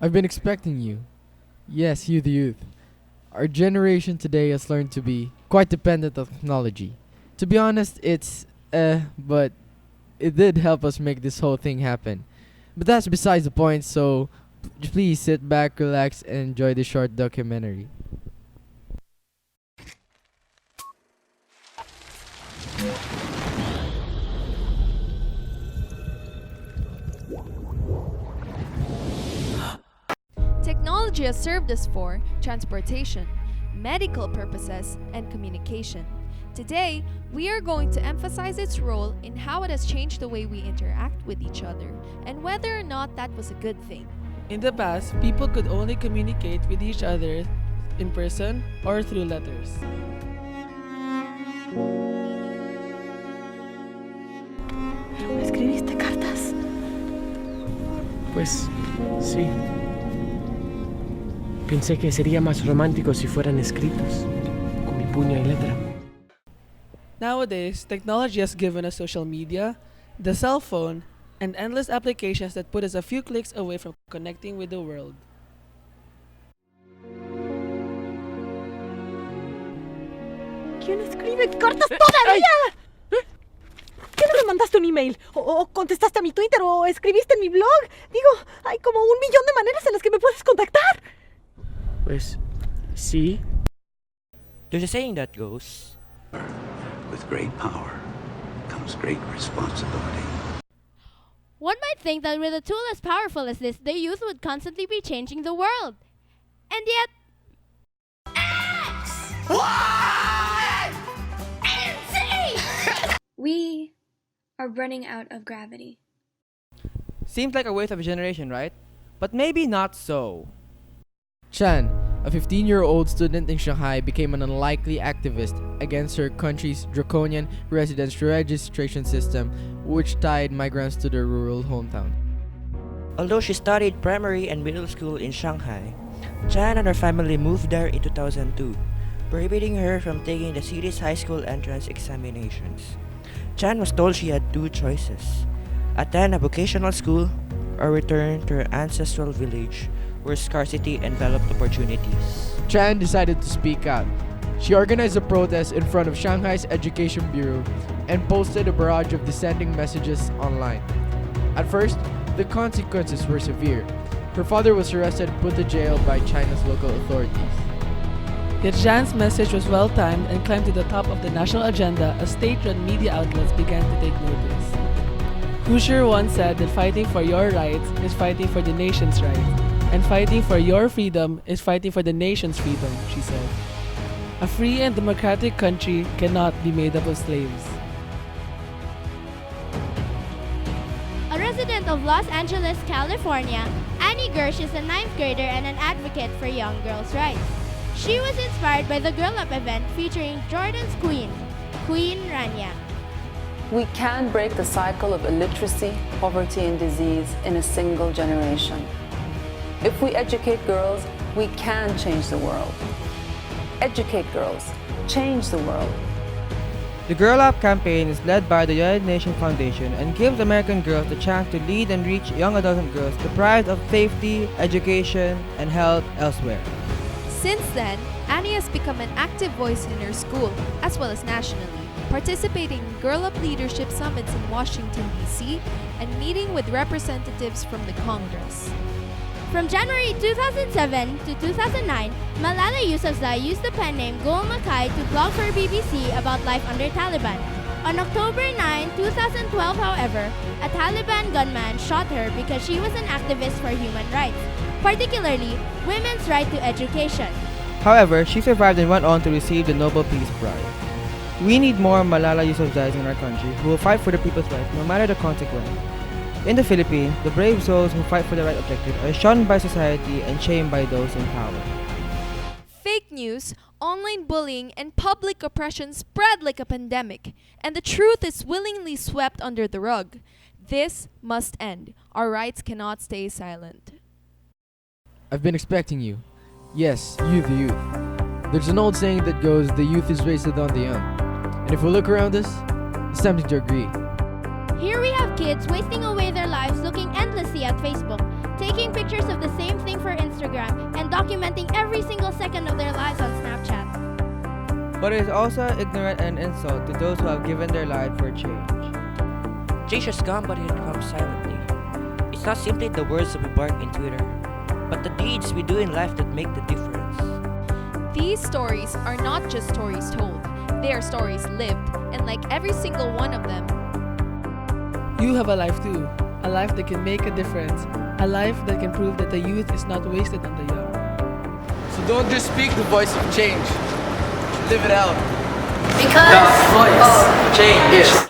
I've been expecting you. Yes, you the youth. Our generation today has learned to be quite dependent on technology. To be honest, but it did help us make this whole thing happen. But that's besides the point, so please sit back, relax, and enjoy the short documentary. Technology has served us for transportation, medical purposes, and communication. Today, we are going to emphasize its role in how it has changed the way we interact with each other and whether or not that was a good thing. In the past, people could only communicate with each other in person or through letters. ¿Escribiste cartas? Pues sí. Pensé que sería más romántico si fueran escritos, con mi puño y letra. Nowadays, technology has given us social media, the cell phone, and endless applications that put us a few clicks away from connecting with the world. ¿Quién escribe cartas todavía? ¿Qué no me mandaste un email? ¿O contestaste a mi Twitter? ¿O escribiste en mi blog? Digo, hay como 1,000,000 de maneras en las que me puedes contactar. Pues sí. There's a saying that goes, With great power comes great responsibility. One might think that with a tool as powerful as this, the youth would constantly be changing the world. And yet... X! Y! And Z! We are running out of gravity. Seems like a waste of a generation, right? But maybe not so. Chan, a 15-year-old student in Shanghai, became an unlikely activist against her country's draconian residence registration system, which tied migrants to their rural hometown. although she studied primary and middle school in Shanghai, Chan and her family moved there in 2002, prohibiting her from taking the city's high school entrance examinations. Chan was told she had two choices: attend a vocational school or return to her ancestral village where scarcity enveloped opportunities. Chan decided to speak out. She organized a protest in front of Shanghai's Education Bureau and posted a barrage of dissenting messages online. At first, the consequences were severe. Her father was arrested and put to jail by China's local authorities. Yet Jan's message was well timed and climbed to the top of the national agenda as state-run media outlets began to take notice. Hoosier once said that fighting for your rights is fighting for the nation's rights, and fighting for your freedom is fighting for the nation's freedom, she said. A free and democratic country cannot be made up of slaves. A resident of Los Angeles, California, Annie Gersh is a ninth grader and an advocate for young girls' rights. She was inspired by the Girl Up event featuring Jordan's queen, Queen Rania. We can break the cycle of illiteracy, poverty, and disease in a single generation. If we educate girls, we can change the world. Educate girls, change the world. The Girl Up campaign is led by the United Nations Foundation and gives American girls the chance to lead and reach young adolescent girls deprived of safety, education, and health elsewhere. Since then, Annie has become an active voice in her school, as well as nationally, participating in Girl Up leadership summits in Washington, D.C., and meeting with representatives from the Congress. From January 2007 to 2009, Malala Yousafzai used the pen name Gul Makai to blog for BBC about life under Taliban. On October 9, 2012, however, a Taliban gunman shot her because she was an activist for human rights, particularly women's right to education. However, she survived and went on to receive the Nobel Peace Prize. We need more Malala Yousafzais in our country who will fight for the people's rights no matter the consequence. In the Philippines, the brave souls who fight for the right objective are shunned by society and shamed by those in power. Fake news, online bullying, and public oppression spread like a pandemic, and the truth is willingly swept under the rug. This must end. Our rights cannot stay silent. I've been expecting you. Yes, you the youth. There's an old saying that goes, the youth is wasted on the young. And if we look around us, it's tempting to agree. Here we have kids wasting away their lives looking endlessly at Facebook, taking pictures pictures of the same thing for Instagram and documenting every single second of their lives on Snapchat. But it is also ignorant and insult to those who have given their life for change. Change has come, but it comes silently. It's not simply the words that we bark in Twitter, but the deeds we do in life that make the difference. These stories are not just stories told, they are stories lived, and like every single one of them, You have a life too, a life that can make a difference, a life that can prove that the youth is not wasted on the young. So don't just speak the voice of change, live it out. Because the voice of change.